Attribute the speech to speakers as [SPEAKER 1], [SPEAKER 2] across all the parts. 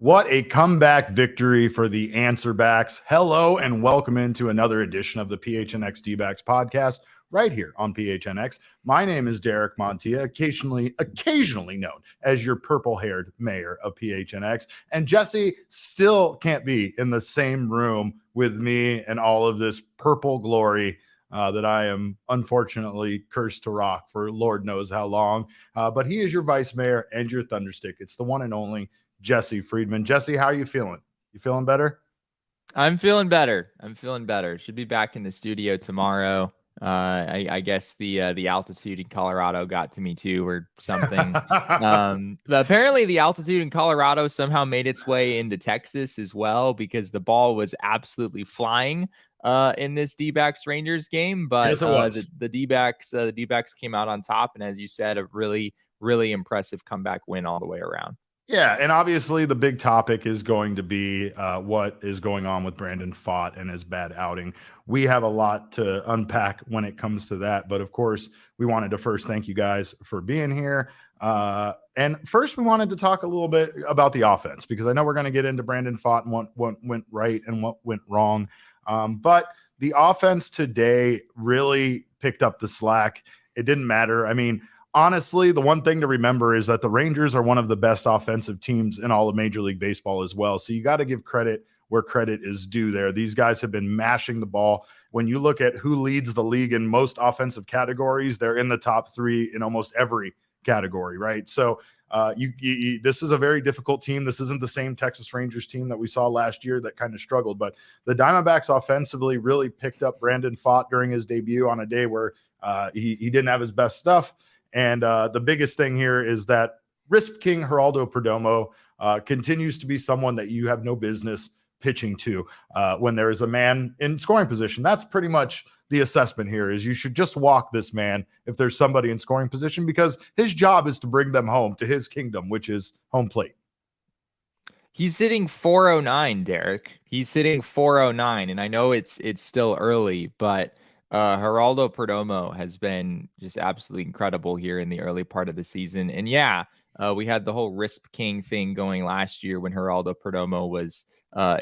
[SPEAKER 1] What a comeback victory for the Answerbacks. Hello and welcome into another edition of the PHNX D-backs podcast right here on PHNX. My name is Derek Montilla, occasionally known as your purple-haired mayor of PHNX. And Jesse still can't be in the same room with me and all of this purple glory that I am unfortunately cursed to rock for Lord knows how long. But he is your vice mayor and your thunderstick. It's the one and only Jesse Friedman. Jesse, how are you feeling? You feeling better?
[SPEAKER 2] I'm feeling better. Should be back in the studio tomorrow. I guess the altitude in Colorado got to me too, or something. But apparently the altitude in Colorado somehow made its way into Texas as well, because the ball was absolutely flying in this D-backs Rangers game. But
[SPEAKER 1] yes, it was.
[SPEAKER 2] the D-backs came out on top, and as you said, a really, really impressive comeback win all the way around.
[SPEAKER 1] Yeah, and obviously the big topic is going to be what is going on with Brandon Pfaadt and his bad outing. We have a lot to unpack when it comes to that, but of course, we wanted to first thank you guys for being here. And first, we wanted to talk a little bit about the offense, because I know we're going to get into Brandon Pfaadt and what went right and what went wrong. But the offense today really picked up the slack. It didn't matter. I mean, honestly, the one thing to remember is that the Rangers are one of the best offensive teams in all of Major League Baseball as well. So you got to give credit where credit is due there. These guys have been mashing the ball. When you look at who leads the league in most offensive categories, they're in the top three in almost every category, right? So this is a very difficult team. This isn't the same Texas Rangers team that we saw last year that kind of struggled. But the Diamondbacks offensively really picked up Brandon Pfaadt during his debut on a day where he didn't have his best stuff. And the biggest thing here is that Risp King Geraldo Perdomo continues to be someone that you have no business pitching to when there is a man in scoring position. That's pretty much the assessment here, is you should just walk this man if there's somebody in scoring position, because his job is to bring them home to his kingdom, which is home plate.
[SPEAKER 2] He's sitting 409, Derek. He's sitting 409, and I know it's still early, but Geraldo Perdomo has been just absolutely incredible here in the early part of the season. And yeah, we had the whole Risp King thing going last year when Geraldo Perdomo was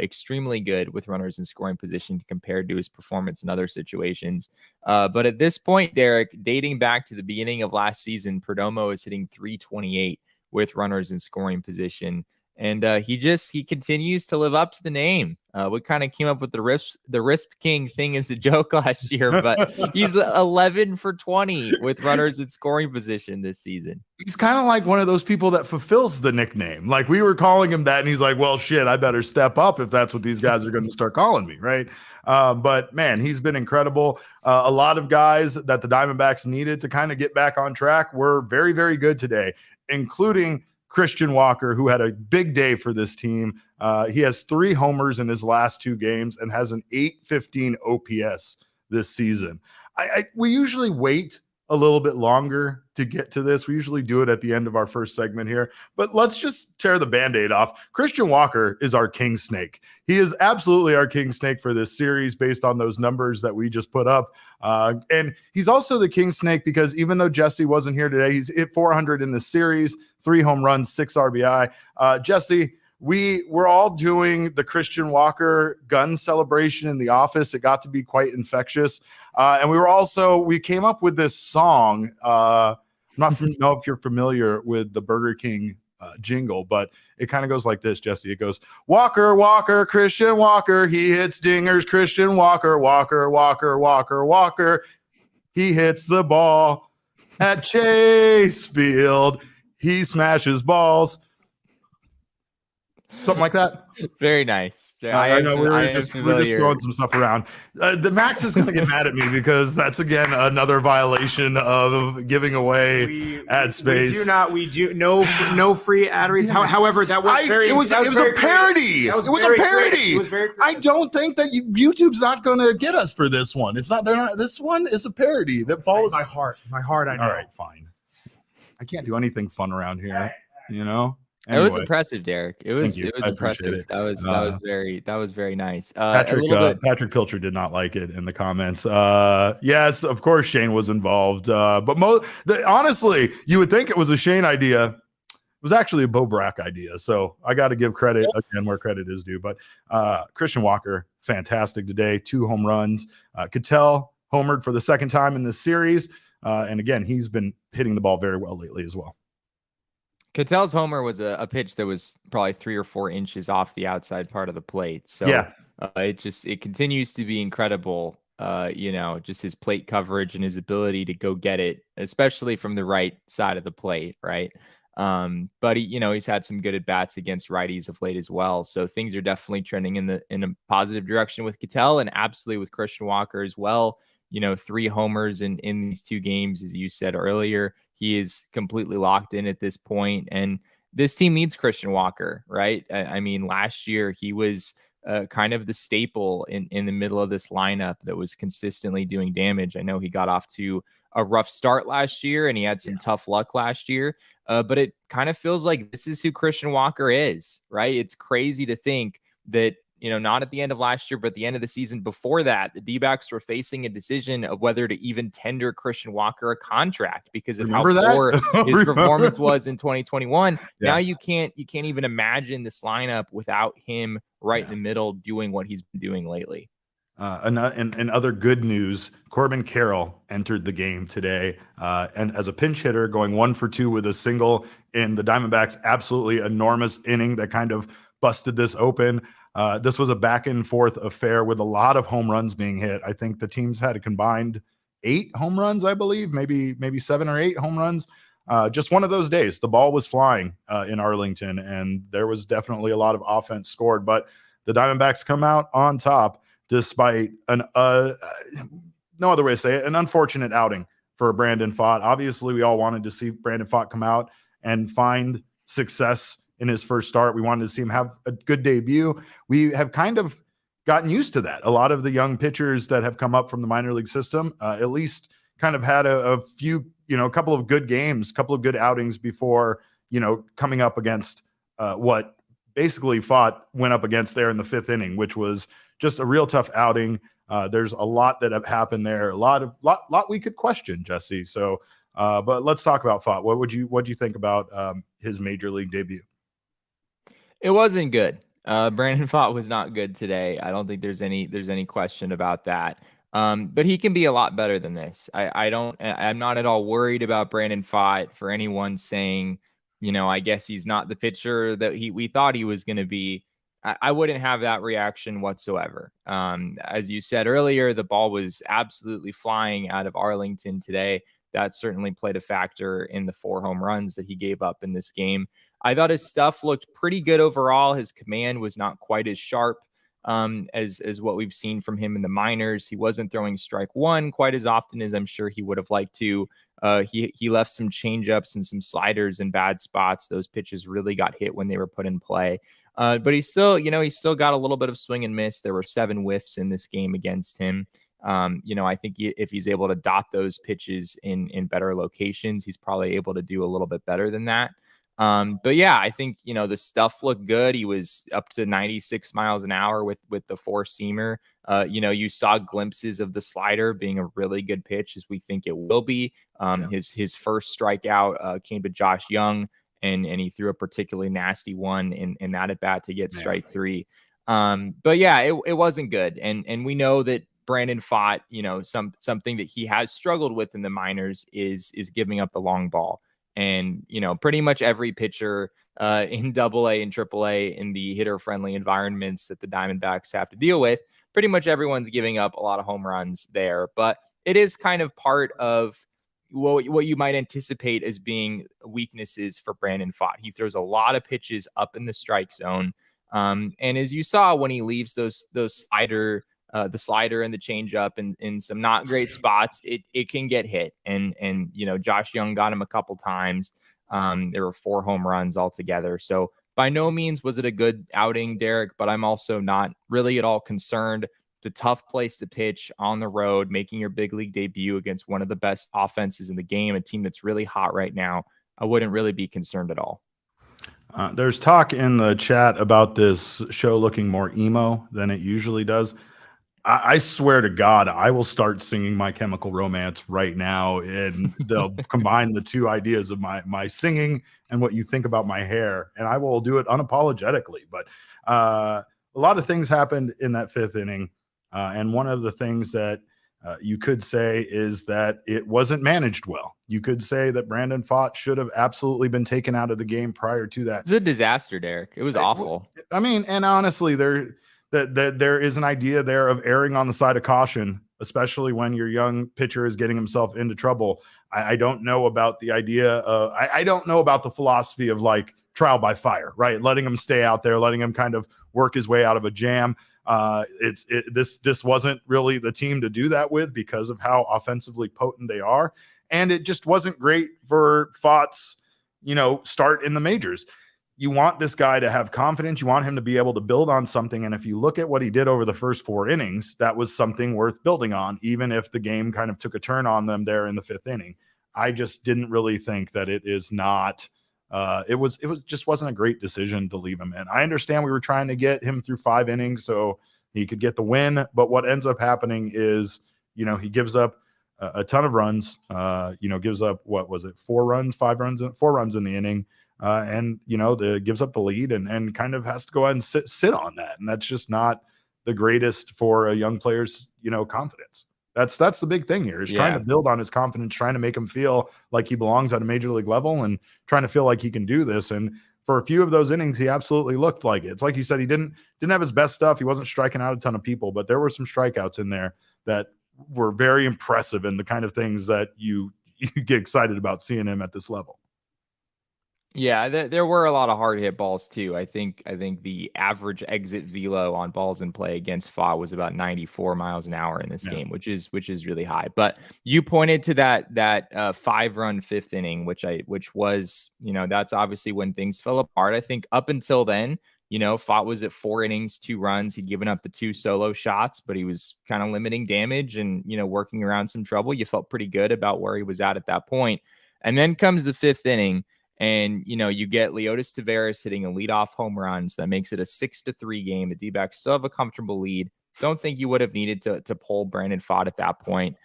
[SPEAKER 2] extremely good with runners in scoring position compared to his performance in other situations. But at this point, Derek, dating back to the beginning of last season, Perdomo is hitting 328 with runners in scoring position. And he continues to live up to the name. We kind of came up with the Risp King thing as a joke last year, but he's 11 for 20 with runners in scoring position this season.
[SPEAKER 1] He's kind of like one of those people that fulfills the nickname. Like, we were calling him that, and he's like, well, shit, I better step up if that's what these guys are going to start calling me, right? But man, he's been incredible. A lot of guys that the Diamondbacks needed to kind of get back on track were very, very good today, including Christian Walker, who had a big day for this team. He has 3 homers in his last 2 games and has an .815 OPS this season. We usually wait a little bit longer to get to this. We usually do it at the end of our first segment here, but let's just tear the Band-Aid off. Christian Walker is our king snake. He is absolutely our king snake for this series based on those numbers that we just put up. And he's also the king snake because even though Jesse wasn't here today, he's hit 400 in the series, 3 home runs, 6 RBI. Jesse, we're all doing the Christian Walker gun celebration in the office. It got to be quite infectious. And we came up with this song. I'm not know if you're familiar with the Burger King jingle, but it kind of goes like this, Jesse. It goes, Walker, Walker, Christian Walker. He hits dingers, Christian Walker, Walker, Walker, Walker, Walker. He hits the ball at Chase Field. He smashes balls. Something like that.
[SPEAKER 2] Very nice.
[SPEAKER 1] I know we're just throwing some stuff around. The Max is going to get mad at me because that's again another violation of giving away ad space.
[SPEAKER 3] We do no free ad reads. However, that was very. It was a parody.
[SPEAKER 1] It was a parody. I don't think that YouTube's not going to get us for this one. It's not. They're not. This one is a parody that follows
[SPEAKER 3] my heart. My heart. I know.
[SPEAKER 1] All right, fine. I can't do anything fun around here. You know. Anyway.
[SPEAKER 2] It was impressive, Derek. It was impressive. That was very nice.
[SPEAKER 1] Patrick Pilcher did not like it in the comments. Yes, of course Shane was involved. But honestly, you would think it was a Shane idea. was actually a Bo Brack idea. So I got to give credit again where credit is due. But Christian Walker, fantastic today, 2 home runs. Ketel homered for the second time in this series. And again, he's been hitting the ball very well lately as well.
[SPEAKER 2] Ketel's homer was a pitch that was probably 3 or 4 inches off the outside part of the plate. So
[SPEAKER 1] yeah,
[SPEAKER 2] it continues to be incredible. Just his plate coverage and his ability to go get it, especially from the right side of the plate, right? But he's had some good at bats against righties of late as well. So things are definitely trending in a positive direction with Ketel, and absolutely with Christian Walker as well. 3 homers in these 2 games, as you said earlier. He is completely locked in at this point, and this team needs Christian Walker, right? I mean, last year he was kind of the staple in the middle of this lineup that was consistently doing damage. I know he got off to a rough start last year and he had some tough luck last year, but it kind of feels like this is who Christian Walker is, right? It's crazy to think that, not at the end of last year, but at the end of the season before that, the D-backs were facing a decision of whether to even tender Christian Walker a contract because of how poor his performance was in 2021. Yeah. Now you can't even imagine this lineup without him right in the middle doing what he's been doing lately.
[SPEAKER 1] And other good news, Corbin Carroll entered the game today, and as a pinch hitter, going 1 for 2 with a single in the Diamondbacks' absolutely enormous inning that kind of busted this open. This was a back and forth affair with a lot of home runs being hit. I think the teams had a combined 8 home runs, I believe, maybe 7 or 8 home runs. Just one of those days. The ball was flying in Arlington, and there was definitely a lot of offense scored. But the Diamondbacks come out on top despite no other way to say it, an unfortunate outing for Brandon Pfaadt. Obviously, we all wanted to see Brandon Pfaadt come out and find success in his first start. We wanted to see him have a good debut. We have kind of gotten used to that. A lot of the young pitchers that have come up from the minor league system, at least kind of had a few, a couple of good games, couple of good outings before, coming up against what basically Pfaadt went up against there in the 5th inning, which was just a real tough outing. There's a lot that have happened there. A lot we could question, Jesse. So, but let's talk about Pfaadt. What do you think about his major league debut?
[SPEAKER 2] It wasn't good. Brandon Pfaadt was not good today. I don't think there's any question about that. But he can be a lot better than this. I'm not at all worried about Brandon Pfaadt. For anyone saying, I guess he's not the pitcher that we thought he was going to be, I wouldn't have that reaction whatsoever. As you said earlier, the ball was absolutely flying out of Arlington today. That certainly played a factor in the 4 home runs that he gave up in this game. I thought his stuff looked pretty good overall. His command was not quite as sharp as what we've seen from him in the minors. He wasn't throwing strike 1 quite as often as I'm sure he would have liked to. He left some changeups and some sliders in bad spots. Those pitches really got hit when they were put in play. But he still got a little bit of swing and miss. There were 7 whiffs in this game against him. I think if he's able to dot those pitches in better locations, he's probably able to do a little bit better than that. But yeah, I think, the stuff looked good. He was up to 96 miles an hour with the 4-seamer. You saw glimpses of the slider being a really good pitch, as we think it will be. His first strikeout came to Josh Young, and he threw a particularly nasty one in that at bat to get strike 3. But yeah, it wasn't good. And we know that Brandon Pfaadt, something that he has struggled with in the minors is giving up the long ball. And, pretty much every pitcher in AA and AAA in the hitter-friendly environments that the Diamondbacks have to deal with, pretty much everyone's giving up a lot of home runs there. But it is kind of part of what you might anticipate as being weaknesses for Brandon Pfaadt. He throws a lot of pitches up in the strike zone. And as you saw when he leaves those the slider and the changeup in some not great spots, it can get hit. And Josh Young got him a couple times. There were 4 home runs altogether. So by no means was it a good outing, Derek, but I'm also not really at all concerned. It's a tough place to pitch on the road, making your big league debut against one of the best offenses in the game, a team that's really hot right now. I wouldn't really be concerned at all.
[SPEAKER 1] There's talk in the chat about this show looking more emo than it usually does. I swear to God, I will start singing My Chemical Romance right now, and they'll combine the two ideas of my singing and what you think about my hair, and I will do it unapologetically. But a lot of things happened in that fifth inning, and one of the things that you could say is that it wasn't managed well. You could say that Brandon Pfaadt should have absolutely been taken out of the game prior to that.
[SPEAKER 2] It's a disaster, Derek. It was awful.
[SPEAKER 1] I mean, and honestly, there is an idea there of erring on the side of caution, especially when your young pitcher is getting himself into trouble. I don't know about the idea of, I don't know about the philosophy of like trial by fire, right? Letting him stay out there, letting him kind of work his way out of a jam. This wasn't really the team to do that with because of how offensively potent they are. And it just wasn't great for Pfaadt's, start in the majors. You want this guy to have confidence. You want him to be able to build on something. And if you look at what he did over the first 4 innings, that was something worth building on, even if the game kind of took a turn on them there in the 5th inning. I just didn't really think that it is not, it was just wasn't a great decision to leave him in. I understand we were trying to get him through 5 innings so he could get the win, but what ends up happening is, he gives up a ton of runs, gives up, 4 runs in the inning. And gives up the lead and kind of has to go ahead and sit on that. And that's just not the greatest for a young player's, confidence. That's the big thing here is trying to build on his confidence, trying to make him feel like he belongs at a major league level and trying to feel like he can do this. And for a few of those innings, he absolutely looked like it. It's like you said, he didn't have his best stuff. He wasn't striking out a ton of people, but there were some strikeouts in there that were very impressive and the kind of things that you get excited about seeing him at this level.
[SPEAKER 2] Yeah, there were a lot of hard hit balls too. I think the average exit velo on balls in play against Pfaadt was about 94 miles an hour in this game, which is really high. But you pointed to that 5-run 5th inning, which was, that's obviously when things fell apart. I think up until then, Pfaadt was at 4 innings, 2 runs. He'd given up the 2 solo shots, but he was kind of limiting damage and, working around some trouble. You felt pretty good about where he was at that point. And then comes the 5th inning. And, you get Leotis Taveras hitting a leadoff home run. So that makes it a 6-3 game. The D-backs still have a comfortable lead. Don't think you would have needed to pull Brandon Pfaadt at that point.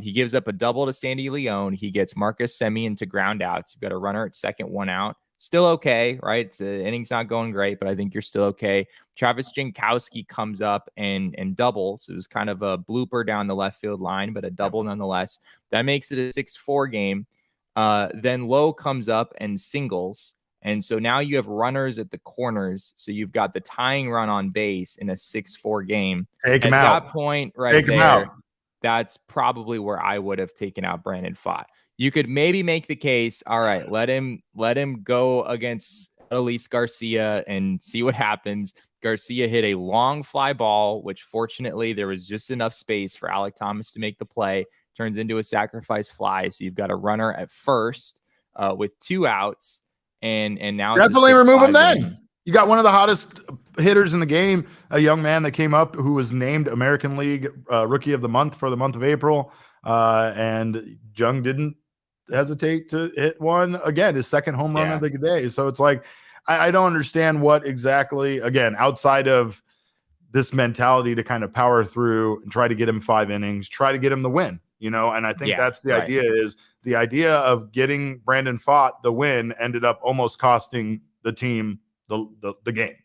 [SPEAKER 2] He gives up a double to Sandy Leon. He gets Marcus Semien to ground outs. You've got a runner at second, 1 out. Still okay, right? The inning's not going great, but I think you're still okay. Travis Jankowski comes up and doubles. It was kind of a blooper down the left field line, but a double nonetheless. That makes it a 6-4 game. Then Lowe comes up and singles. And so now you have runners at the corners. So you've got the tying run on base in a 6-4 game.
[SPEAKER 1] Take him out.
[SPEAKER 2] At that point right there, that's probably where I would have taken out Brandon Pfaadt. You could maybe make the case, all right, let him go against Elise Garcia and see what happens. Garcia hit a long fly ball, which fortunately there was just enough space for Alec Thomas to make the play. Turns into a sacrifice fly. So you've got a runner at first with 2 outs. And now
[SPEAKER 1] definitely remove him then. You got one of the hottest hitters in the game, a young man that came up who was named American League Rookie of the Month for the month of April. And Jung didn't hesitate to hit one again, his second home run of the day. So it's like, I don't understand what exactly, again, outside of this mentality to kind of power through and try to get him 5 innings, try to get him the win. And I think that's the idea is the idea of getting Brandon Pfaadt the win ended up almost costing the team the game,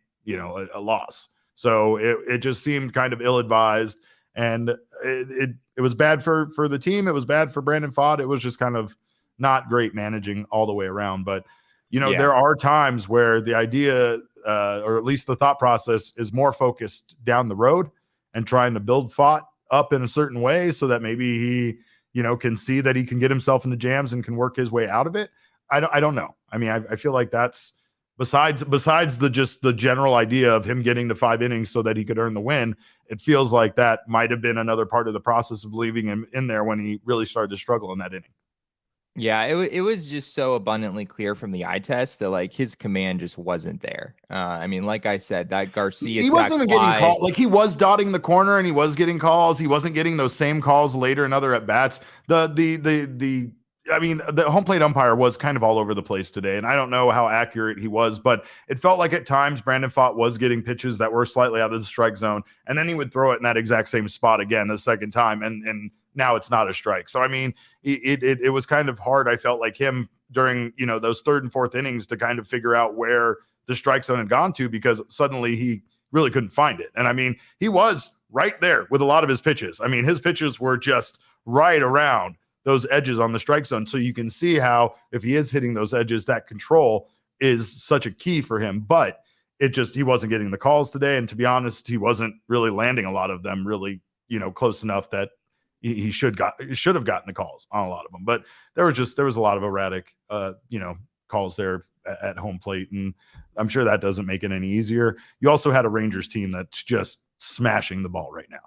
[SPEAKER 1] a loss. So it just seemed kind of ill-advised and it was bad for the team. It was bad for Brandon Pfaadt. It was just kind of not great managing all the way around. But, there are times where the idea or at least the thought process is more focused down the road and trying to build Pfaadt up in a certain way so that maybe he, can see that he can get himself into jams and can work his way out of it. I don't know. I mean, I feel like that's besides the general idea of him getting to 5 innings so that he could earn the win. It feels like that might've been another part of the process of leaving him in there when he really started to struggle in that inning.
[SPEAKER 2] Yeah, it was just so abundantly clear from the eye test that like his command just wasn't there. I mean, like I said, that Garcia,
[SPEAKER 1] he wasn't even getting called. Like he was dotting the corner and he was getting calls. He wasn't getting those same calls later in other at bats. The I mean, the home plate umpire was kind of all over the place today, and I don't know how accurate he was, but it felt like at times Brandon Pfaadt was getting pitches that were slightly out of the strike zone, and then he would throw it in that exact same spot again the second time, and now it's not a strike. So, I mean, it was kind of hard. I felt like him during, those third and fourth innings to kind of figure out where the strike zone had gone to, because suddenly he really couldn't find it. And I mean, he was right there with a lot of his pitches. I mean, his pitches were just right around those edges on the strike zone. So you can see how, if he is hitting those edges, that control is such a key for him. But he wasn't getting the calls today. And to be honest, he wasn't really landing a lot of them really, close enough that he should have gotten the calls on a lot of them. But there was a lot of erratic, calls there at home plate. And I'm sure that doesn't make it any easier. You also had a Rangers team that's just smashing the ball right now.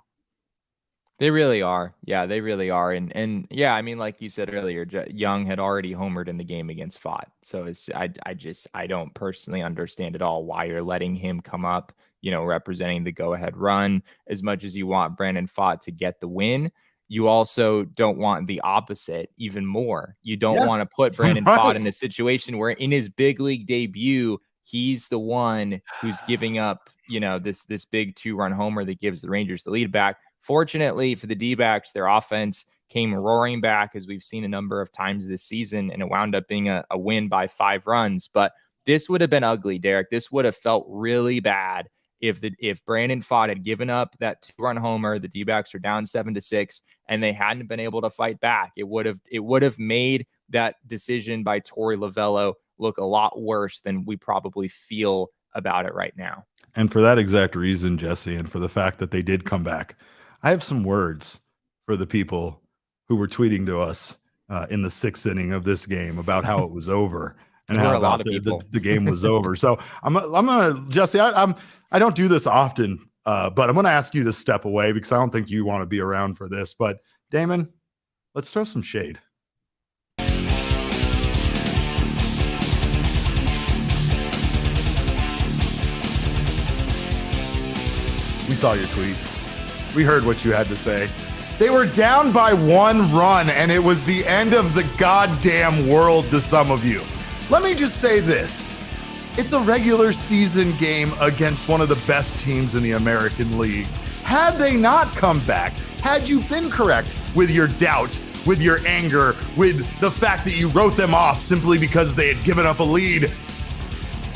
[SPEAKER 2] They really are. Yeah, they really are. And yeah, I mean, like you said earlier, Young had already homered in the game against Pfaadt. So I don't personally understand at all why you're letting him come up, representing the go-ahead run. As much as you want Brandon Pfaadt to get the win, you also don't want the opposite even more. You don't want to put Brandon Pfaadt in a situation where in his big league debut, he's the one who's giving up, this big 2-run homer that gives the Rangers the lead back. Fortunately for the D-backs, their offense came roaring back, as we've seen a number of times this season, and it wound up being a win by 5 runs. But this would have been ugly, Derek. This would have felt really bad if Brandon Pfaadt had given up that 2-run homer. The D-backs are down 7-6, and they hadn't been able to fight back. It would have made that decision by Torey Lovullo look a lot worse than we probably feel about it right now.
[SPEAKER 1] And for that exact reason, Jesse, and for the fact that they did come back, I have some words for the people who were tweeting to us in the 6th inning of this game about how it was over and how about the game was over. So I'm gonna, Jesse, I don't do this often, but I'm gonna ask you to step away because I don't think you want to be around for this. But Damon, let's throw some shade. We saw your tweets. We heard what you had to say. They were down by 1 run, and it was the end of the goddamn world to some of you. Let me just say this. It's a regular season game against one of the best teams in the American League. Had they not come back, had you been correct with your doubt, with your anger, with the fact that you wrote them off simply because they had given up a lead,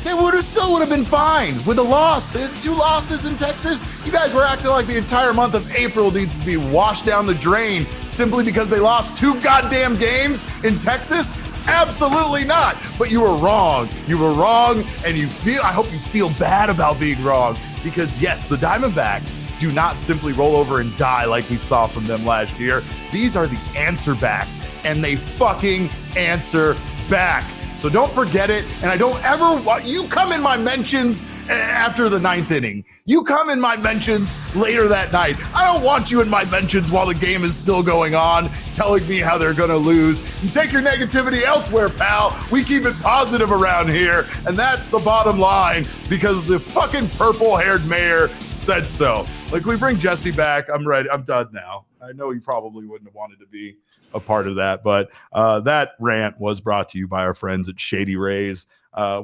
[SPEAKER 1] they still would have been fine with a loss. 2 losses in Texas. You guys were acting like the entire month of April needs to be washed down the drain simply because they lost 2 goddamn games in Texas. Absolutely not. But you were wrong. You were wrong, and I hope you feel bad about being wrong, because yes, the Diamondbacks do not simply roll over and die like we saw from them last year. These are the Answerbacks, and they fucking answer back. So don't forget it. And I don't ever want you come in my mentions after the 9th inning. You come in my mentions later that night. I don't want you in my mentions while the game is still going on, telling me how they're going to lose. You take your negativity elsewhere, pal. We keep it positive around here. And that's the bottom line, because the fucking purple-haired mayor said so. Like, we bring Jesse back. I'm ready. I'm done now. I know you probably wouldn't have wanted to be a part of that, but that rant was brought to you by our friends at Shady Rays,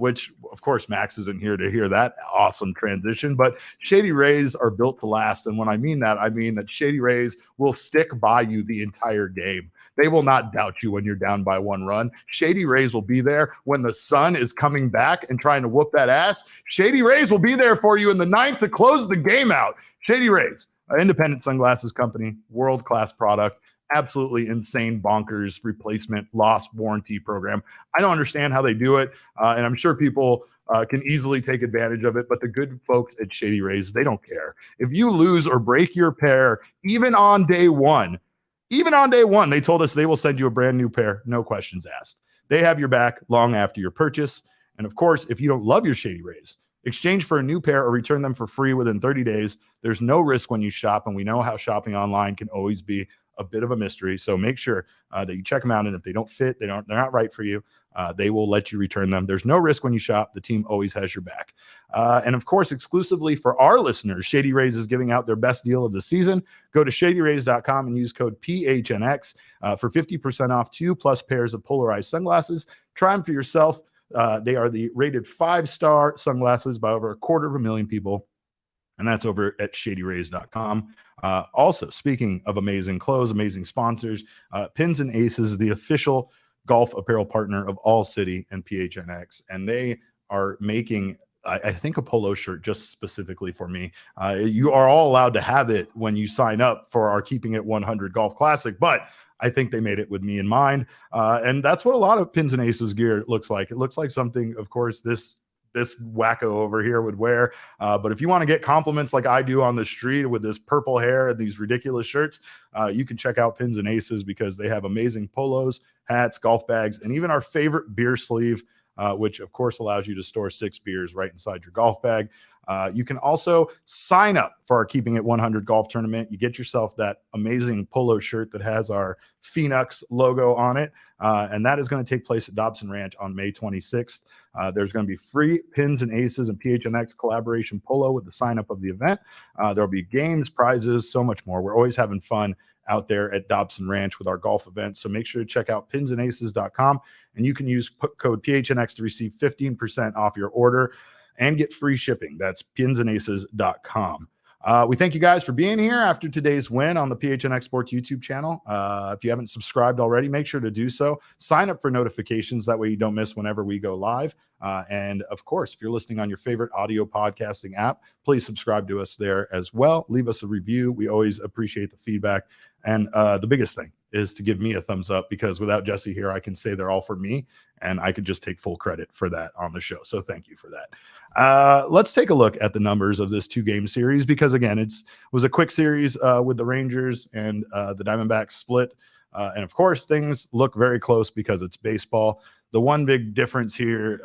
[SPEAKER 1] which of course Max isn't here to hear that awesome transition, but Shady Rays are built to last. And when I mean that Shady Rays will stick by you the entire game. They will not doubt you when you're down by 1 run. Shady Rays will be there when the sun is coming back and trying to whoop that ass. Shady Rays will be there for you in the 9th to close the game out. Shady Rays, an independent sunglasses company, world-class product. Absolutely insane, bonkers replacement loss warranty program. I don't understand how they do it, and I'm sure people can easily take advantage of it, but the good folks at Shady Rays, they don't care. If you lose or break your pair, even on day one, they told us they will send you a brand new pair, no questions asked. They have your back long after your purchase, and of course, if you don't love your Shady Rays, exchange for a new pair or return them for free within 30 days. There's no risk when you shop, and we know how shopping online can always be a bit of a mystery. So make sure that you check them out. And if they don't fit, they're not right for you, they will let you return them. There's no risk when you shop. The team always has your back. And of course, exclusively for our listeners, Shady Rays is giving out their best deal of the season. Go to shadyrays.com and use code PHNX for 50% off 2+ pairs of polarized sunglasses. Try them for yourself. They are the rated 5-star sunglasses by over 250,000 people. And that's over at shadyrays.com. Also, speaking of amazing clothes, amazing sponsors, Pins and Aces is the official golf apparel partner of ALLCITY and PHNX. And they are making, I think, a polo shirt just specifically for me. You are all allowed to have it when you sign up for our Keeping It 100 Golf Classic, but I think they made it with me in mind. And that's what a lot of Pins and Aces gear looks like. It looks like something, of course, this wacko over here would wear. But if you want to get compliments like I do on the street with this purple hair and these ridiculous shirts, you can check out Pins and Aces because they have amazing polos, hats, golf bags, and even our favorite beer sleeve, which of course allows you to store 6 beers right inside your golf bag. You can also sign up for our Keeping It 100 golf tournament. You get yourself that amazing polo shirt that has our Phoenix logo on it. And that is going to take place at Dobson Ranch on May 26th. There's going to be free Pins and Aces and PHNX collaboration polo with the sign up of the event. There'll be games, prizes, so much more. We're always having fun out there at Dobson Ranch with our golf events. So make sure to check out pinsandaces.com and you can use code PHNX to receive 15% off your order and get free shipping. That's pinsandaces.com. We thank you guys for being here after today's win on the PHNX Sports YouTube channel. If you haven't subscribed already, make sure to do so. Sign up for notifications. That way you don't miss whenever we go live. And of course, if you're listening on your favorite audio podcasting app, please subscribe to us there as well. Leave us a review. We always appreciate the feedback. And the biggest thing is to give me a thumbs up, because without Jesse here, I can say they're all for me and I could just take full credit for that on the show. So thank you for that. Let's take a look at the numbers of this 2-game series, because again, it was a quick series with the Rangers and the Diamondbacks split. And of course, things look very close because it's baseball. The one big difference here,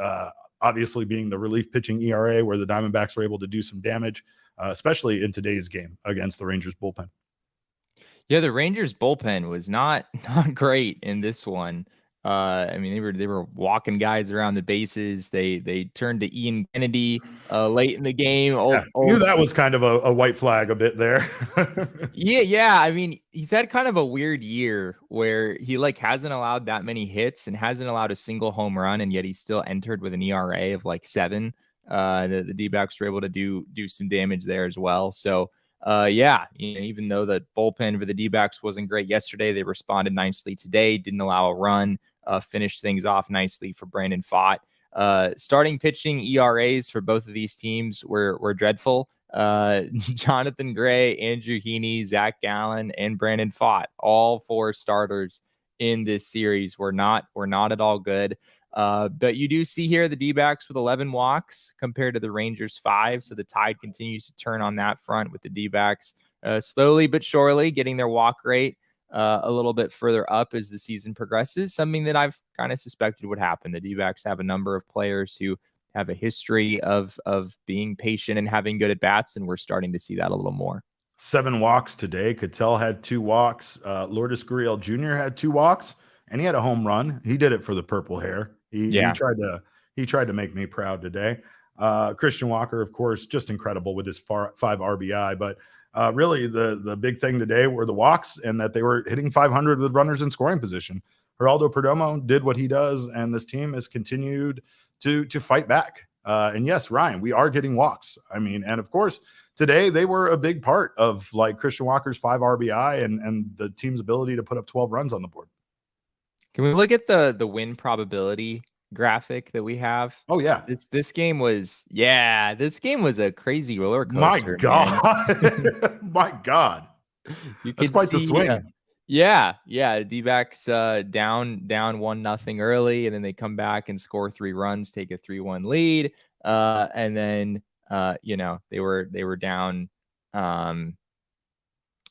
[SPEAKER 1] obviously being the relief pitching ERA, where the Diamondbacks were able to do some damage, especially in today's game against the Rangers bullpen.
[SPEAKER 2] Yeah, the Rangers bullpen was not great in this one. I mean, they were walking guys around the bases. They turned to Ian Kennedy late in the game.
[SPEAKER 1] I knew that was kind of a white flag a bit there.
[SPEAKER 2] Yeah. I mean, he's had kind of a weird year where he hasn't allowed that many hits and hasn't allowed a single home run, and yet he's still entered with an ERA of 7. The D-backs were able to do some damage there as well. So even though the bullpen for the D-backs wasn't great yesterday, they responded nicely today, didn't allow a run, finished things off nicely for Brandon Pfaadt. Starting pitching ERAs for both of these teams were dreadful. Jonathan Gray, Andrew Heaney, Zach Gallen, and Brandon Pfaadt, all 4 starters in this series were not at all good. But you do see here the D-backs with 11 walks compared to the Rangers 5. So the tide continues to turn on that front with the D-backs slowly but surely getting their walk rate a little bit further up as the season progresses, something that I've kind of suspected would happen. The D-backs have a number of players who have a history of being patient and having good at-bats, and we're starting to see that a little more.
[SPEAKER 1] 7 walks today. Cattell had 2 walks. Lourdes Gurriel Jr. had 2 walks, and he had a home run. He did it for the purple hair. He tried to make me proud today. Christian Walker, of course, just incredible with his 5 RBI. But really, the big thing today were the walks, and that they were hitting 500 with runners in scoring position. Geraldo Perdomo did what he does, and this team has continued to fight back. And yes, Ryan, we are getting walks. I mean, and of course, today they were a big part of Christian Walker's 5 RBI and the team's ability to put up 12 runs on the board.
[SPEAKER 2] Can we look at the win probability graphic that we have?
[SPEAKER 1] Oh yeah.
[SPEAKER 2] This game was a crazy roller coaster.
[SPEAKER 1] My God. My God. That's quite the swing.
[SPEAKER 2] Yeah. D-backs down 1-0 early, and then they come back and score 3 runs, take a 3-1 lead. And then they were down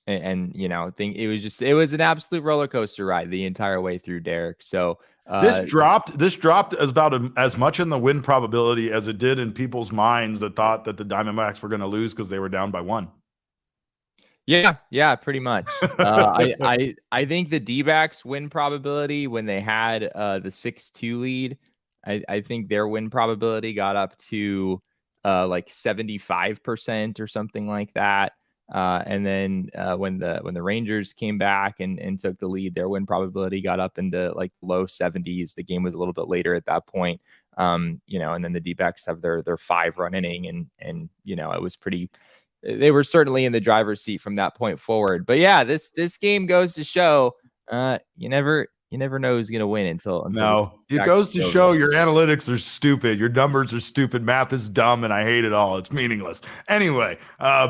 [SPEAKER 2] it was an absolute roller coaster ride the entire way through, Derek. So
[SPEAKER 1] this dropped as about as much in the win probability as it did in people's minds that thought that the Diamondbacks were going to lose because they were down by 1.
[SPEAKER 2] Yeah, pretty much. I think the D-backs win probability when they had the 6-2 lead. I think their win probability got up to like 75% or something like that. And then when the Rangers came back and took the lead, their win probability got up into like low 70s. The game was a little bit later at that point. And then the D-backs have their 5-run inning, and it was pretty. They were certainly in the driver's seat from that point forward. But yeah, this game goes to show you never know who's gonna win until
[SPEAKER 1] no, it goes to show your analytics are stupid, your numbers are stupid, math is dumb, and I hate it all. It's meaningless. Anyway,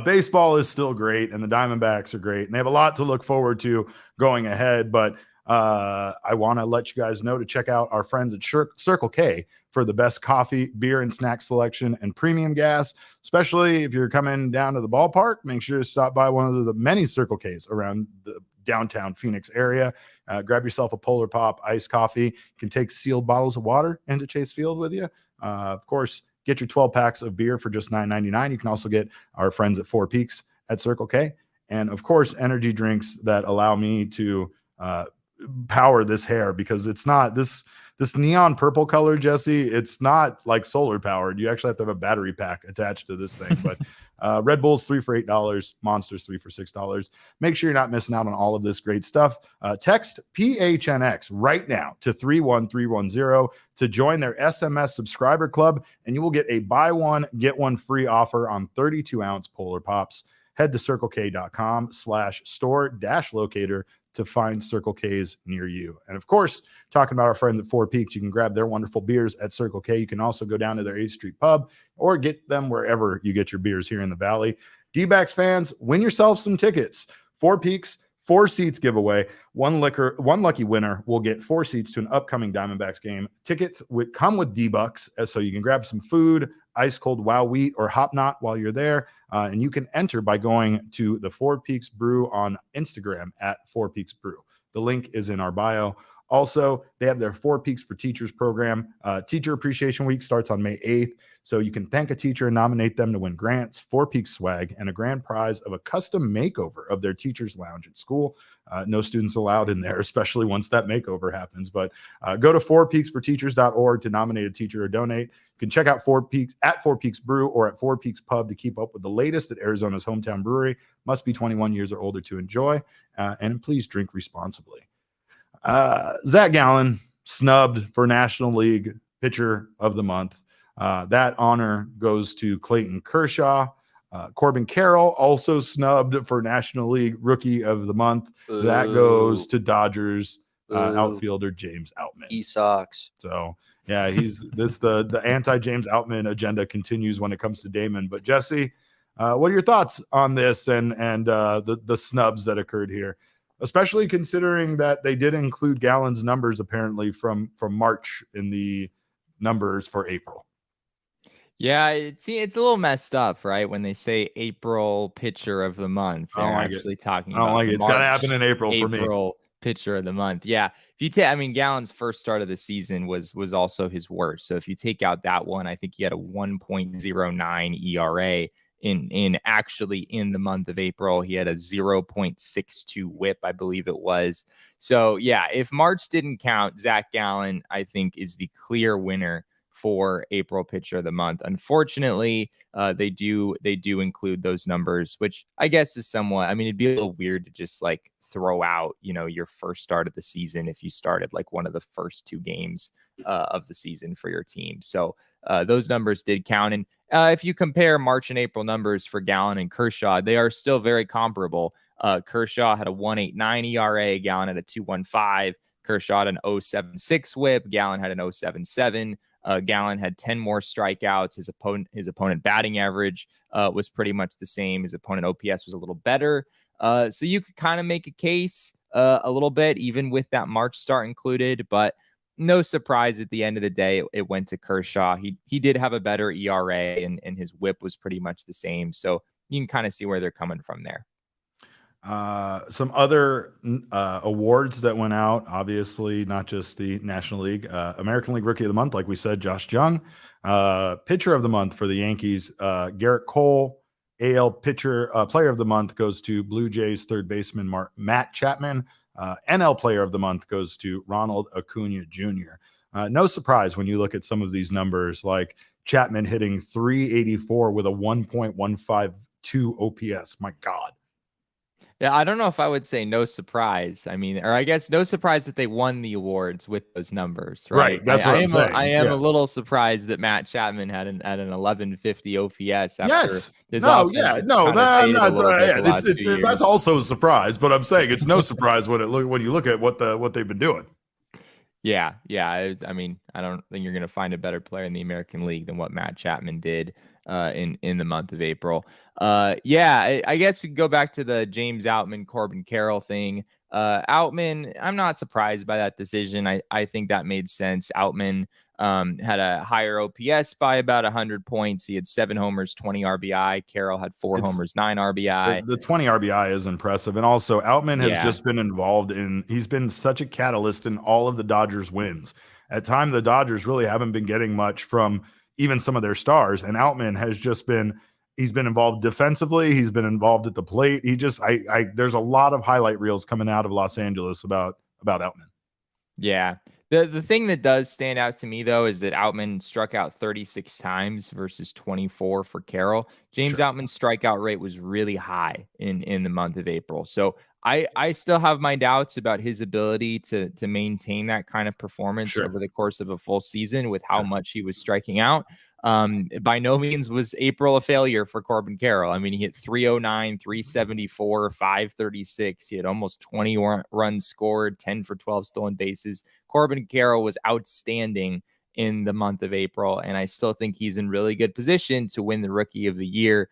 [SPEAKER 1] baseball is still great, and the Diamondbacks are great, and they have a lot to look forward to going ahead. But I want to let you guys know to check out our friends at Circle K for the best coffee, beer, and snack selection and premium gas. Especially if you're coming down to the ballpark, make sure to stop by one of the many Circle Ks around the downtown Phoenix area. Grab yourself a Polar Pop iced coffee. You can take sealed bottles of water into Chase Field with you. Of course, get your 12 packs of beer for just $9.99. You can also get our friends at Four Peaks at Circle K. And of course, energy drinks that allow me to power this hair, because it's not this neon purple color, Jesse. It's not like solar powered. You actually have to have a battery pack attached to this thing. But Red Bull's 3 for $8, Monster's 3 for $6. Make sure you're not missing out on all of this great stuff. Text PHNX right now to 31310 to join their SMS subscriber club, and you will get a buy one, get one free offer on 32-ounce Polar Pops. Head to circlek.com/store-locator to find Circle K's near you. And of course, talking about our friends at Four Peaks, you can grab their wonderful beers at Circle K. You can also go down to their 8th Street pub or get them wherever you get your beers here in the Valley. D-backs fans, win yourself some tickets. Four Peaks, 4 seats giveaway. One lucky winner will get 4 seats to an upcoming Diamondbacks game. Tickets come with D-Bucks, so you can grab some food, ice cold Wow Wheat or Hop Knot while you're there. And you can enter by going to the Four Peaks Brew on Instagram at Four Peaks Brew. The link is in our bio. Also, they have their Four Peaks for Teachers program. Teacher Appreciation Week starts on May 8th. So you can thank a teacher and nominate them to win grants, Four Peaks swag, and a grand prize of a custom makeover of their teacher's lounge at school. No students allowed in there, especially once that makeover happens. But go to fourpeaksforteachers.org to nominate a teacher or donate. You can check out Four Peaks at Four Peaks Brew or at Four Peaks Pub to keep up with the latest at Arizona's hometown brewery. Must be 21 years or older to enjoy. And please drink responsibly. Zach Gallen snubbed for National League Pitcher of the Month. That honor goes to Clayton Kershaw. Corbin Carroll also snubbed for National League Rookie of the Month. Ooh. That goes to Dodgers outfielder James Outman.
[SPEAKER 4] He sucks.
[SPEAKER 1] So yeah, the anti-James Outman agenda continues when it comes to Damon. But Jesse, what are your thoughts on this and the snubs that occurred here? Especially considering that they did include Gallen's numbers apparently from March in the numbers for April.
[SPEAKER 2] Yeah, it's a little messed up, right? When they say April pitcher of the month, they're actually talking about.
[SPEAKER 1] I don't like it. It's got to happen in April for me.
[SPEAKER 2] April pitcher of the month. Yeah, if you take, Gallen's first start of the season was also his worst. So if you take out that one, I think he had a 1.09 ERA. In the month of April, he had a 0.62 whip, I believe it was. So yeah, if March didn't count, Zach Gallen, I think, is the clear winner for April pitcher of the month. Unfortunately, they do include those numbers, which I guess is somewhat, it'd be a little weird to just like throw out, your first start of the season if you started like one of the first 2 games of the season for your team. So those numbers did count. And if you compare March and April numbers for Gallen and Kershaw, they are still very comparable. Kershaw had a 1.89 ERA, Gallen had a 2.15. Kershaw had an 0.76 whip, Gallen had an 0.77. Gallen had 10 more strikeouts. His opponent batting average was pretty much the same. His opponent OPS was a little better. So you could kind of make a case a little bit, even with that March start included, but no surprise at the end of the day, it went to Kershaw. He did have a better ERA and his whip was pretty much the same. So you can kind of see where they're coming from there.
[SPEAKER 1] Some other awards that went out, obviously, not just the National League. American League Rookie of the Month, like we said, Josh Jung. Pitcher of the Month for the Yankees, Garrett Cole. AL pitcher player of the month goes to Blue Jays third baseman Matt Chapman. NL player of the month goes to Ronald Acuna Jr. No surprise when you look at some of these numbers, like Chapman hitting 384 with a 1.152 OPS. My God.
[SPEAKER 2] Yeah, I don't know if I would say no surprise. I mean, or I guess no surprise that they won the awards with those numbers, right?
[SPEAKER 1] That's what I'm saying.
[SPEAKER 2] I am a little surprised that Matt Chapman had an 1150 OPS after his offense.
[SPEAKER 1] That's also a surprise, but I'm saying it's no surprise when you look at what they've been doing.
[SPEAKER 2] Yeah. I mean, I don't think you're going to find a better player in the American League than what Matt Chapman did in the month of April. I guess we could go back to the James Outman, Corbin Carroll thing. Outman, I'm not surprised by that decision. I think that made sense. Outman had a higher OPS by about 100 points. He had 7 homers, 20 RBI. Carroll had 4 homers, 9 RBI.
[SPEAKER 1] The 20 RBI is impressive. And also Outman has just been involved he's been such a catalyst in all of the Dodgers wins. At time, the Dodgers really haven't been getting much from even some of their stars. And Outman has just he's been involved defensively. He's been involved at the plate. There's a lot of highlight reels coming out of Los Angeles about Outman.
[SPEAKER 2] Yeah. The thing that does stand out to me, though, is that Outman struck out 36 times versus 24 for Carroll. James Outman's strikeout rate was really high in the month of April. So I still have my doubts about his ability to maintain that kind of performance over the course of a full season with how much he was striking out. By no means was April a failure for Corbin Carroll. I mean, he hit 309, 374, 536. He had almost 20 runs scored, 10 for 12 stolen bases. Corbin Carroll was outstanding in the month of April, and I still think he's in really good position to win the Rookie of the Year,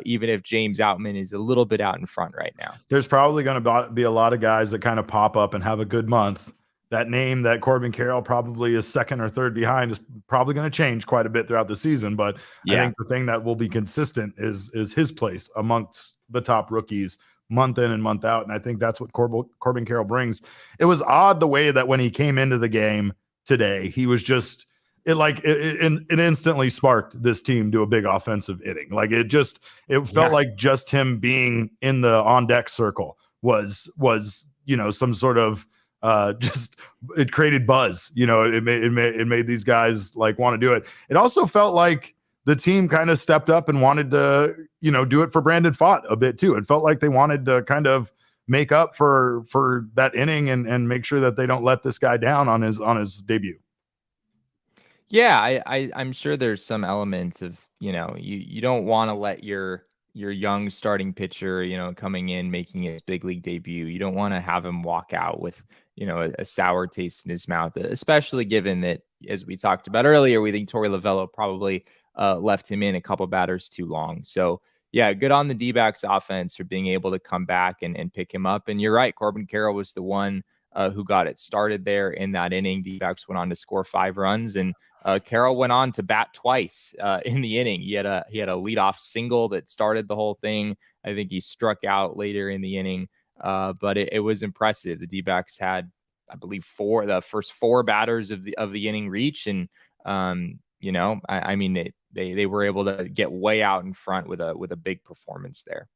[SPEAKER 2] even if James Outman is a little bit out in front right now.
[SPEAKER 1] There's probably going to be a lot of guys that kind of pop up and have a good month. That name that Corbin Carroll probably is second or third behind is probably going to change quite a bit throughout the season. But I think the thing that will be consistent is his place amongst the top rookies month in and month out. And I think that's what Corbin Carroll brings. It was odd the way that when he came into the game today, he was just it instantly sparked this team to a big offensive inning. Like it felt like just him being in the on deck circle was some sort of it created buzz. It made these guys like want to do it. It also felt like the team kind of stepped up and wanted to, do it for Brandon Pfaadt a bit too. It felt like they wanted to kind of make up for that inning and make sure that they don't let this guy down on his debut.
[SPEAKER 2] Yeah, I'm sure there's some elements of, you don't want to let your young starting pitcher, coming in, making his big league debut. You don't want to have him walk out with, a sour taste in his mouth, especially given that, as we talked about earlier, we think Torey Lovullo probably left him in a couple batters too long. So yeah, good on the D-backs offense for being able to come back and pick him up. And you're right, Corbin Carroll was the one who got it started there in that inning. D-backs went on to score 5 runs, and Carroll went on to bat twice in the inning. He had a leadoff single that started the whole thing. I think he struck out later in the inning, but it was impressive. The D-backs had, I believe, the first 4 batters of the inning reach, and they were able to get way out in front with a big performance there.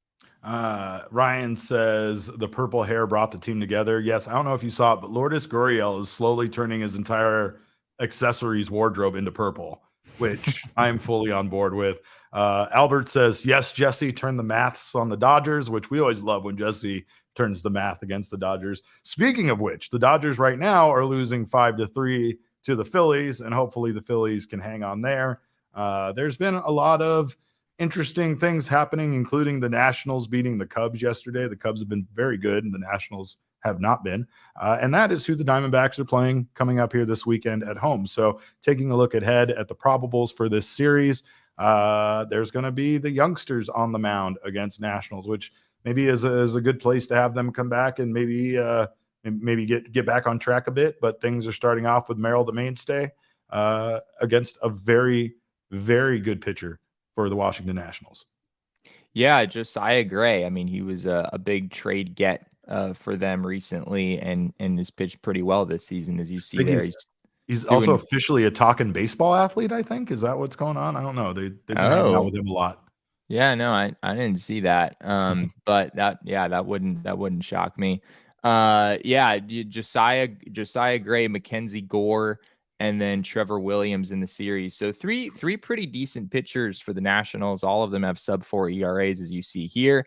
[SPEAKER 1] Ryan says the purple hair brought the team together. Yes, I don't know if you saw it, but Lourdes Gurriel is slowly turning his entire accessories wardrobe into purple, which I'm fully on board with. Albert says, yes, Jesse turned the maths on the Dodgers, which we always love when Jesse turns the math against the Dodgers. Speaking of which, the Dodgers right now are losing 5-3 to the Phillies, and hopefully the Phillies can hang on there. There's been a lot of interesting things happening, including the Nationals beating the Cubs yesterday. The Cubs have been very good, and the Nationals have not been. And that is who the Diamondbacks are playing coming up here this weekend at home. So taking a look ahead at the probables for this series, there's going to be the youngsters on the mound against Nationals, which maybe is a good place to have them come back and maybe get back on track a bit. But things are starting off with Merrill, the mainstay, against a very, very good pitcher for the Washington Nationals.
[SPEAKER 2] Yeah, Josiah Gray. I mean, he was a big trade get for them recently, and has pitched pretty well this season, as you see there.
[SPEAKER 1] He's also officially a talking baseball athlete, I think. Is that what's going on? I don't know. They've been hanging out with him a lot.
[SPEAKER 2] Yeah, no, I didn't see that. But that wouldn't shock me. Josiah Gray, Mackenzie Gore, and then Trevor Williams in the series. So three pretty decent pitchers for the Nationals. All of them have sub-4 ERAs, as you see here.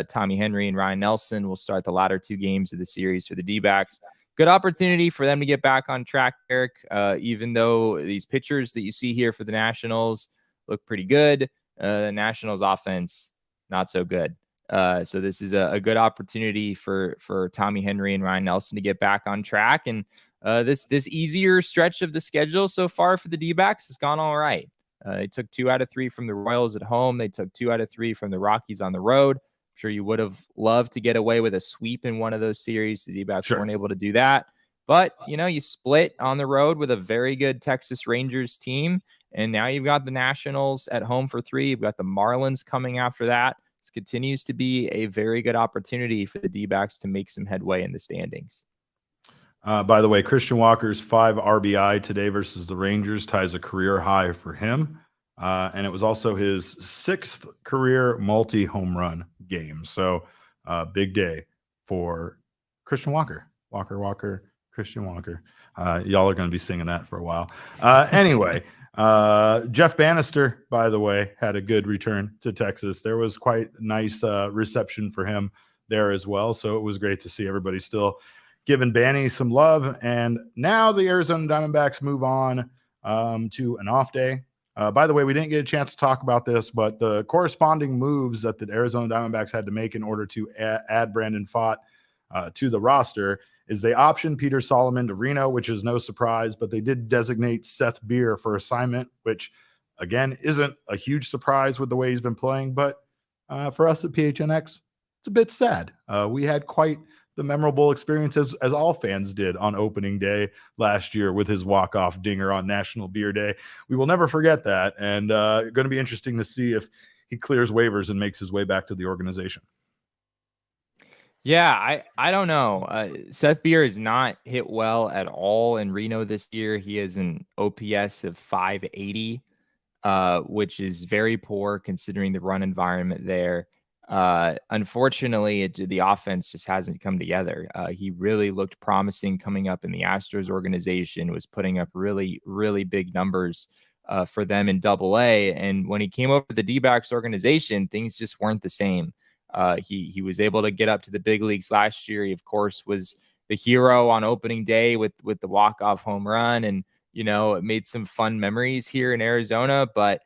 [SPEAKER 2] Tommy Henry and Ryan Nelson will start the latter 2 games of the series for the D-backs. Good opportunity for them to get back on track, Eric. Even though these pitchers that you see here for the Nationals look pretty good, the Nationals offense, not so good. So this is a good opportunity for Tommy Henry and Ryan Nelson to get back on track. And this easier stretch of the schedule so far for the D-backs has gone all right. They took 2 out of 3 from the Royals at home. They took 2 out of 3 from the Rockies on the road. I'm sure you would have loved to get away with a sweep in one of those series. The D-backs weren't able to do that. But, you split on the road with a very good Texas Rangers team. And now you've got the Nationals at home for 3. You've got the Marlins coming after that. This continues to be a very good opportunity for the D-backs to make some headway in the standings.
[SPEAKER 1] By the way, Christian Walker's 5 RBI today versus the Rangers ties a career high for him. And it was also his 6th career multi-home run game. So big day for Christian Walker. Christian Walker. Y'all are going to be singing that for a while. Anyway, Jeff Bannister, by the way, had a good return to Texas. There was quite nice reception for him there as well. So it was great to see everybody still giving Banny some love. And now the Arizona Diamondbacks move on to an off day. By the way, we didn't get a chance to talk about this, but the corresponding moves that the Arizona Diamondbacks had to make in order to add Brandon Pfaadt to the roster is they optioned Peter Solomon to Reno, which is no surprise, but they did designate Seth Beer for assignment, which, again, isn't a huge surprise with the way he's been playing. But for us at PHNX, it's a bit sad. We had quite the memorable experience, as all fans did on opening day last year with his walk-off dinger on National Beer Day. We will never forget that, and going to be interesting to see if he clears waivers and makes his way back to the organization.
[SPEAKER 2] Yeah, I don't know. Seth Beer has not hit well at all in Reno this year. He has an OPS of 580, which is very poor considering the run environment there. Unfortunately, the offense just hasn't come together. He really looked promising coming up in the Astros organization, was putting up really, really big numbers for them in Double-A. And when he came over to the D-backs organization, things just weren't the same. He was able to get up to the big leagues last year. He, of course, was the hero on opening day with the walk-off home run, and it made some fun memories here in Arizona. But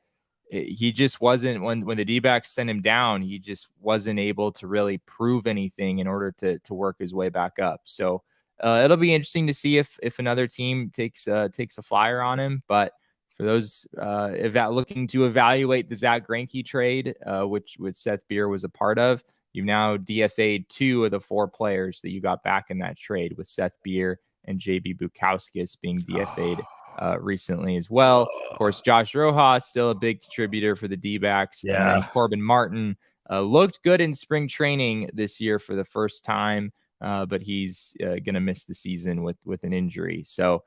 [SPEAKER 2] he just wasn't, when the D-backs sent him down, he just wasn't able to really prove anything in order to work his way back up. So it'll be interesting to see if another team takes a flyer on him. But for those looking to evaluate the Zach Greinke trade, which Seth Beer was a part of, you've now DFA'd 2 of the 4 players that you got back in that trade, with Seth Beer and JB Bukauskas being DFA'd recently as well. Of course, Josh Rojas, still a big contributor for the D-backs. Yeah. And then Corbin Martin looked good in spring training this year for the first time, but he's going to miss the season with an injury. So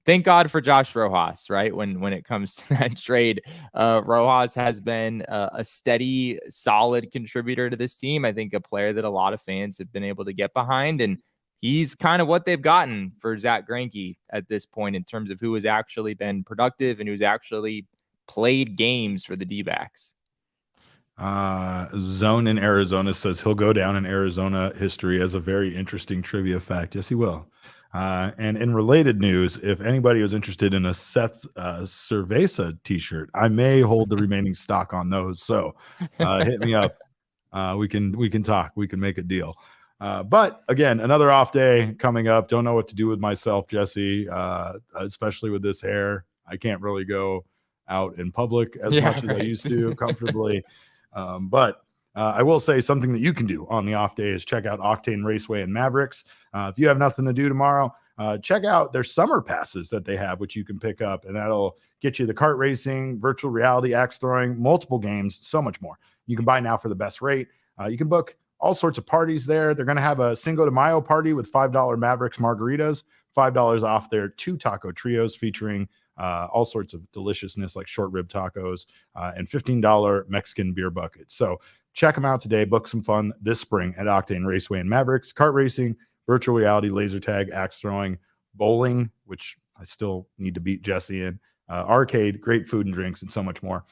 [SPEAKER 2] thank God for Josh Rojas, right? When it comes to that trade, Rojas has been a steady, solid contributor to this team. I think a player that a lot of fans have been able to get behind, and he's kind of what they've gotten for Zach Greinke at this point in terms of who has actually been productive and who's actually played games for the D-backs.
[SPEAKER 1] Zone in Arizona says he'll go down in Arizona history as a very interesting trivia fact. Yes, he will. And in related news, if anybody was interested in a Seth Cerveza t-shirt, I may hold the remaining stock on those. So hit me up. We can talk. We can make a deal. But again, another off day coming up. Don't know what to do with myself, Jesse, especially with this hair. I can't really go out in public as much as I used to comfortably. But I will say something that you can do on the off day is check out Octane Raceway and Mavericks. If you have nothing to do tomorrow, check out their summer passes that they have, which you can pick up, and that'll get you the kart racing, virtual reality, axe throwing, multiple games, so much more. You can buy now for the best rate. You can book all sorts of parties there. They're going to have a Cinco de Mayo party with $5 Mavericks margaritas, $5 off their 2 taco trios featuring all sorts of deliciousness like short rib tacos, and $15 Mexican beer buckets. So check them out today. Book some fun this spring at Octane Raceway and Mavericks, kart racing, virtual reality, laser tag, axe throwing, bowling, which I still need to beat Jesse in, arcade, great food and drinks, and so much more.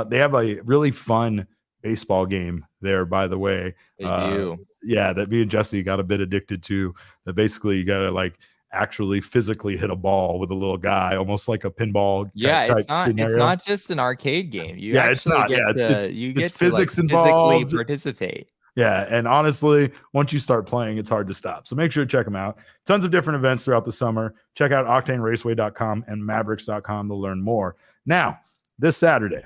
[SPEAKER 1] They have a really fun baseball game there, by the way.
[SPEAKER 2] They do.
[SPEAKER 1] Yeah, that me and Jesse got a bit addicted to. That basically you got to like actually physically hit a ball with a little guy, almost like a pinball.
[SPEAKER 2] Yeah,
[SPEAKER 1] type
[SPEAKER 2] it's not.
[SPEAKER 1] scenario.
[SPEAKER 2] It's not just an arcade game. You
[SPEAKER 1] Yeah, it's not.
[SPEAKER 2] get
[SPEAKER 1] Yeah,
[SPEAKER 2] to, you get
[SPEAKER 1] it's
[SPEAKER 2] to
[SPEAKER 1] physics
[SPEAKER 2] like
[SPEAKER 1] involved.
[SPEAKER 2] Physically participate.
[SPEAKER 1] Yeah, and honestly, once you start playing, it's hard to stop. So make sure to check them out. Tons of different events throughout the summer. Check out octaneraceway.com and mavericks.com to learn more. Now, this Saturday,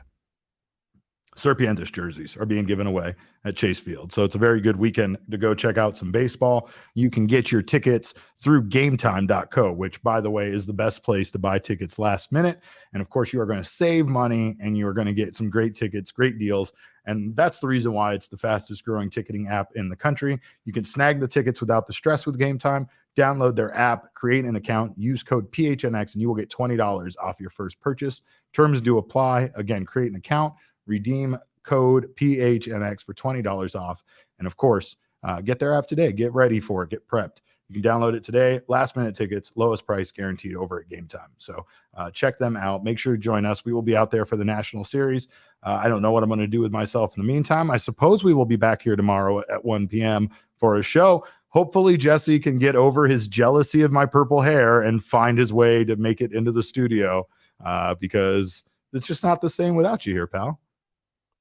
[SPEAKER 1] Serpientes jerseys are being given away at Chase Field. So it's a very good weekend to go check out some baseball. You can get your tickets through gametime.co, which, by the way, is the best place to buy tickets last minute. And of course, you are going to save money and you are going to get some great tickets, great deals. And that's the reason why it's the fastest growing ticketing app in the country. You can snag the tickets without the stress with Game Time. Download their app, create an account, use code PHNX, and you will get $20 off your first purchase. Terms do apply. Again, create an account, redeem code PHNX for $20 off. And of course, get their app today. Get ready for it. Get prepped. You can download it today. Last minute tickets, lowest price guaranteed over at Game Time. So check them out. Make sure to join us. We will be out there for the National Series. I don't know what I'm going to do with myself in the meantime. I suppose we will be back here tomorrow at 1 p.m. for a show. Hopefully Jesse can get over his jealousy of my purple hair and find his way to make it into the studio, because it's just not the same without you here, pal.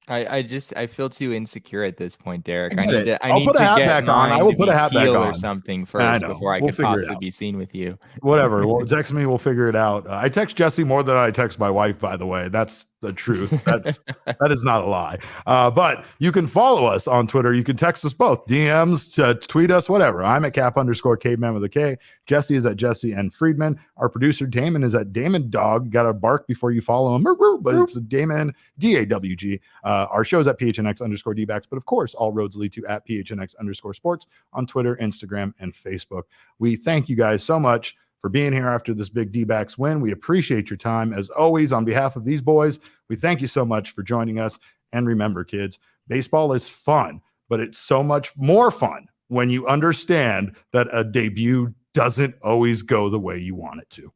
[SPEAKER 2] I feel too insecure at this point, Derek. I
[SPEAKER 1] I'll
[SPEAKER 2] need
[SPEAKER 1] put a
[SPEAKER 2] to
[SPEAKER 1] hat
[SPEAKER 2] get
[SPEAKER 1] back on. I will put a hat back on
[SPEAKER 2] or something first before I could possibly be seen with you.
[SPEAKER 1] Whatever. Well, text me. We'll figure it out. I text Jesse more than I text my wife, by the way. That's the truth. That is not a lie. But you can follow us on Twitter. You can text us both, DMs, tweet us, whatever. I'm at Cap_caveman with a K. Jesse is at Jesse and Friedman. Our producer Damon is at Damon Dog. You got to bark before you follow him, but it's Damon DAWG. Our show's at PHNX_DBacks, but of course, all roads lead to at PHNX_sports on Twitter, Instagram, and Facebook. We thank you guys so much for being here after this big D-backs win. We appreciate your time. As always, on behalf of these boys, we thank you so much for joining us. And remember, kids, baseball is fun, but it's so much more fun when you understand that a debut doesn't always go the way you want it to.